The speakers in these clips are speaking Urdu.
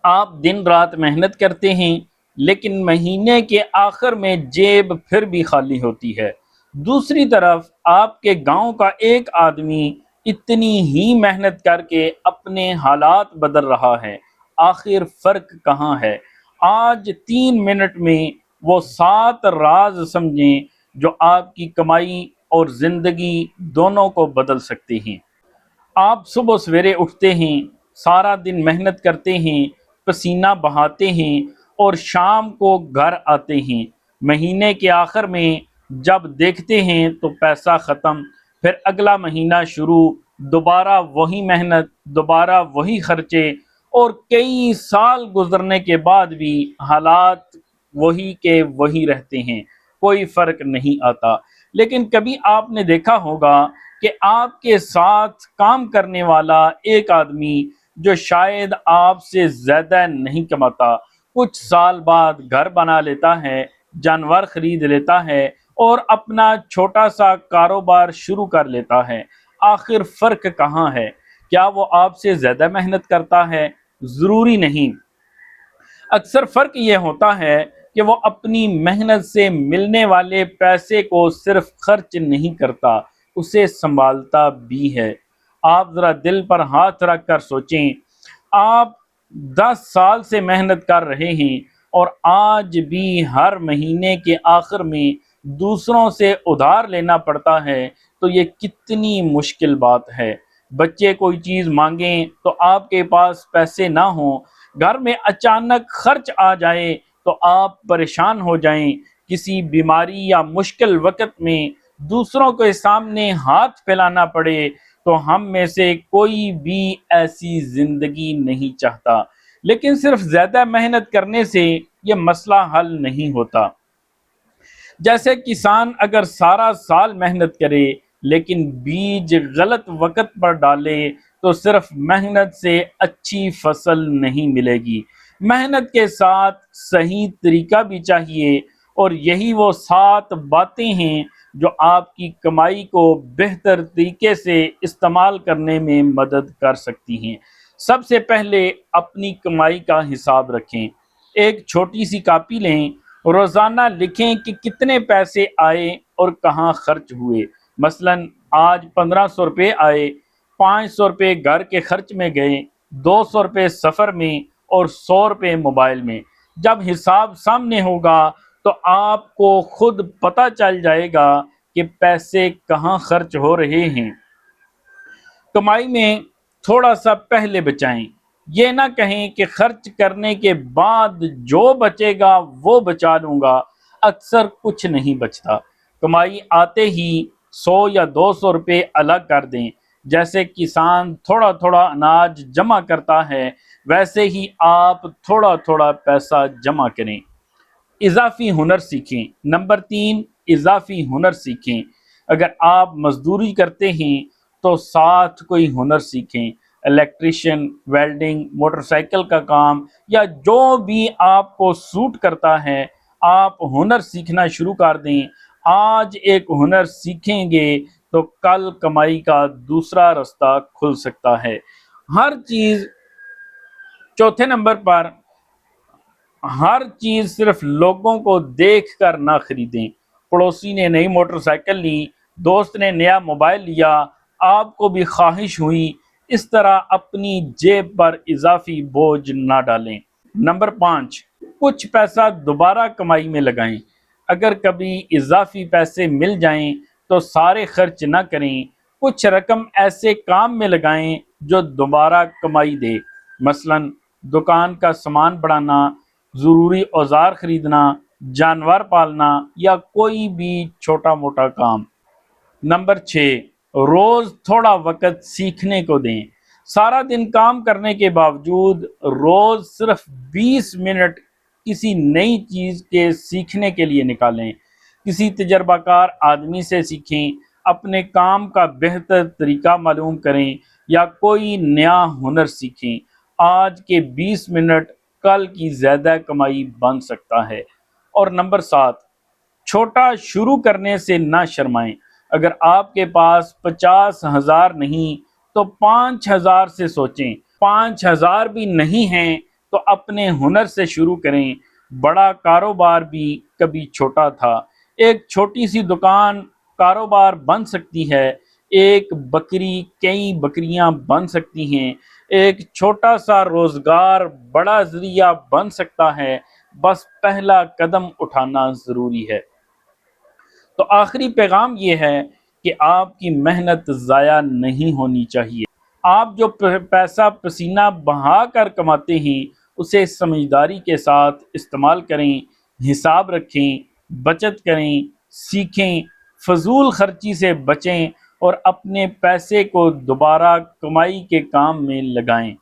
آپ دن رات محنت کرتے ہیں لیکن مہینے کے آخر میں جیب پھر بھی خالی ہوتی ہے۔ دوسری طرف آپ کے گاؤں کا ایک آدمی اتنی ہی محنت کر کے اپنے حالات بدل رہا ہے۔ آخر فرق کہاں ہے؟ آج 3 منٹ میں وہ 7 راز سمجھیں جو آپ کی کمائی اور زندگی دونوں کو بدل سکتے ہیں۔ آپ صبح سویرے اٹھتے ہیں، سارا دن محنت کرتے ہیں، پسینہ بہاتے ہیں اور شام کو گھر آتے ہیں۔ مہینے کے آخر میں جب دیکھتے ہیں تو پیسہ ختم، پھر اگلا مہینہ شروع، دوبارہ وہی محنت، دوبارہ وہی خرچے، اور کئی سال گزرنے کے بعد بھی حالات وہی کے وہی رہتے ہیں، کوئی فرق نہیں آتا۔ لیکن کبھی آپ نے دیکھا ہوگا کہ آپ کے ساتھ کام کرنے والا ایک آدمی جو شاید آپ سے زیادہ نہیں کماتا، کچھ سال بعد گھر بنا لیتا ہے، جانور خرید لیتا ہے اور اپنا چھوٹا سا کاروبار شروع کر لیتا ہے۔ آخر فرق کہاں ہے؟ کیا وہ آپ سے زیادہ محنت کرتا ہے؟ ضروری نہیں۔ اکثر فرق یہ ہوتا ہے کہ وہ اپنی محنت سے ملنے والے پیسے کو صرف خرچ نہیں کرتا، اسے سنبھالتا بھی ہے۔ آپ ذرا دل پر ہاتھ رکھ کر سوچیں، آپ 10 سال سے محنت کر رہے ہیں اور آج بھی ہر مہینے کے آخر میں دوسروں سے ادھار لینا پڑتا ہے، تو یہ کتنی مشکل بات ہے۔ بچے کوئی چیز مانگیں تو آپ کے پاس پیسے نہ ہوں، گھر میں اچانک خرچ آ جائے تو آپ پریشان ہو جائیں، کسی بیماری یا مشکل وقت میں دوسروں کے سامنے ہاتھ پھیلانا پڑے، تو ہم میں سے کوئی بھی ایسی زندگی نہیں چاہتا۔ لیکن صرف زیادہ محنت کرنے سے یہ مسئلہ حل نہیں ہوتا۔ جیسے کسان اگر سارا سال محنت کرے لیکن بیج غلط وقت پر ڈالے تو صرف محنت سے اچھی فصل نہیں ملے گی، محنت کے ساتھ صحیح طریقہ بھی چاہیے، اور یہی وہ 7 باتیں ہیں جو آپ کی کمائی کو بہتر طریقے سے استعمال کرنے میں مدد کر سکتی ہیں۔ سب سے پہلے اپنی کمائی کا حساب رکھیں۔ ایک چھوٹی سی کاپی لیں، روزانہ لکھیں کہ کتنے پیسے آئے اور کہاں خرچ ہوئے۔ مثلا آج 1500 روپے آئے، 500 روپے گھر کے خرچ میں گئے، 200 روپے سفر میں اور 100 روپے موبائل میں۔ جب حساب سامنے ہوگا تو آپ کو خود پتہ چل جائے گا کہ پیسے کہاں خرچ ہو رہے ہیں۔ کمائی میں تھوڑا سا پہلے بچائیں، یہ نہ کہیں کہ خرچ کرنے کے بعد جو بچے گا وہ بچا لوں گا، اکثر کچھ نہیں بچتا۔ کمائی آتے ہی 100 یا 200 روپے الگ کر دیں۔ جیسے کسان تھوڑا تھوڑا اناج جمع کرتا ہے، ویسے ہی آپ تھوڑا تھوڑا پیسہ جمع کریں۔ اضافی ہنر سیکھیں۔ نمبر 3، اضافی ہنر سیکھیں۔ اگر آپ مزدوری کرتے ہیں تو ساتھ کوئی ہنر سیکھیں، الیکٹریشین، ویلڈنگ، موٹر سائیکل کا کام، یا جو بھی آپ کو سوٹ کرتا ہے، آپ ہنر سیکھنا شروع کر دیں۔ آج ایک ہنر سیکھیں گے تو کل کمائی کا دوسرا رستہ کھل سکتا ہے۔ ہر چیز چوتھے نمبر پر، ہر چیز صرف لوگوں کو دیکھ کر نہ خریدیں۔ پڑوسی نے نئی موٹر سائیکل لی، دوست نے نیا موبائل لیا، آپ کو بھی خواہش ہوئی، اس طرح اپنی جیب پر اضافی بوجھ نہ ڈالیں۔ نمبر 5، کچھ پیسہ دوبارہ کمائی میں لگائیں۔ اگر کبھی اضافی پیسے مل جائیں تو سارے خرچ نہ کریں، کچھ رقم ایسے کام میں لگائیں جو دوبارہ کمائی دے، مثلا دکان کا سامان بڑھانا، ضروری اوزار خریدنا، جانور پالنا، یا کوئی بھی چھوٹا موٹا کام۔ نمبر 6، روز تھوڑا وقت سیکھنے کو دیں۔ سارا دن کام کرنے کے باوجود روز صرف 20 منٹ کسی نئی چیز کے سیکھنے کے لیے نکالیں۔ کسی تجربہ کار آدمی سے سیکھیں، اپنے کام کا بہتر طریقہ معلوم کریں، یا کوئی نیا ہنر سیکھیں۔ آج کے 20 منٹ کل کی زیادہ کمائی بن سکتا ہے۔ اور نمبر 7، چھوٹا شروع کرنے سے نہ شرمائیں۔ اگر آپ کے پاس 50,000 نہیں تو 5,000 سے سوچیں۔ 5,000 بھی نہیں ہیں تو اپنے ہنر سے شروع کریں۔ بڑا کاروبار بھی کبھی چھوٹا تھا۔ ایک چھوٹی سی دکان کاروبار بن سکتی ہے، ایک بکری کئی بکریاں بن سکتی ہیں، ایک چھوٹا سا روزگار بڑا ذریعہ بن سکتا ہے، بس پہلا قدم اٹھانا ضروری ہے۔ تو آخری پیغام یہ ہے کہ آپ کی محنت ضائع نہیں ہونی چاہیے۔ آپ جو پیسہ پسینہ بہا کر کماتے ہیں اسے سمجھداری کے ساتھ استعمال کریں، حساب رکھیں، بچت کریں، سیکھیں، فضول خرچی سے بچیں اور اپنے پیسے کو دوبارہ کمائی کے کام میں لگائیں۔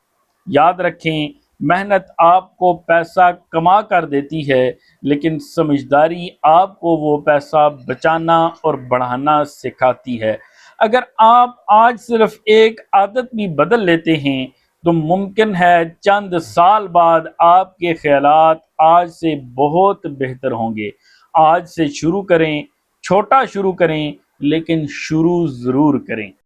یاد رکھیں، محنت آپ کو پیسہ کما کر دیتی ہے، لیکن سمجھداری آپ کو وہ پیسہ بچانا اور بڑھانا سکھاتی ہے۔ اگر آپ آج صرف ایک عادت بھی بدل لیتے ہیں تو ممکن ہے چند سال بعد آپ کے خیالات آج سے بہت بہتر ہوں گے۔ آج سے شروع کریں، چھوٹا شروع کریں، لیکن شروع ضرور کریں۔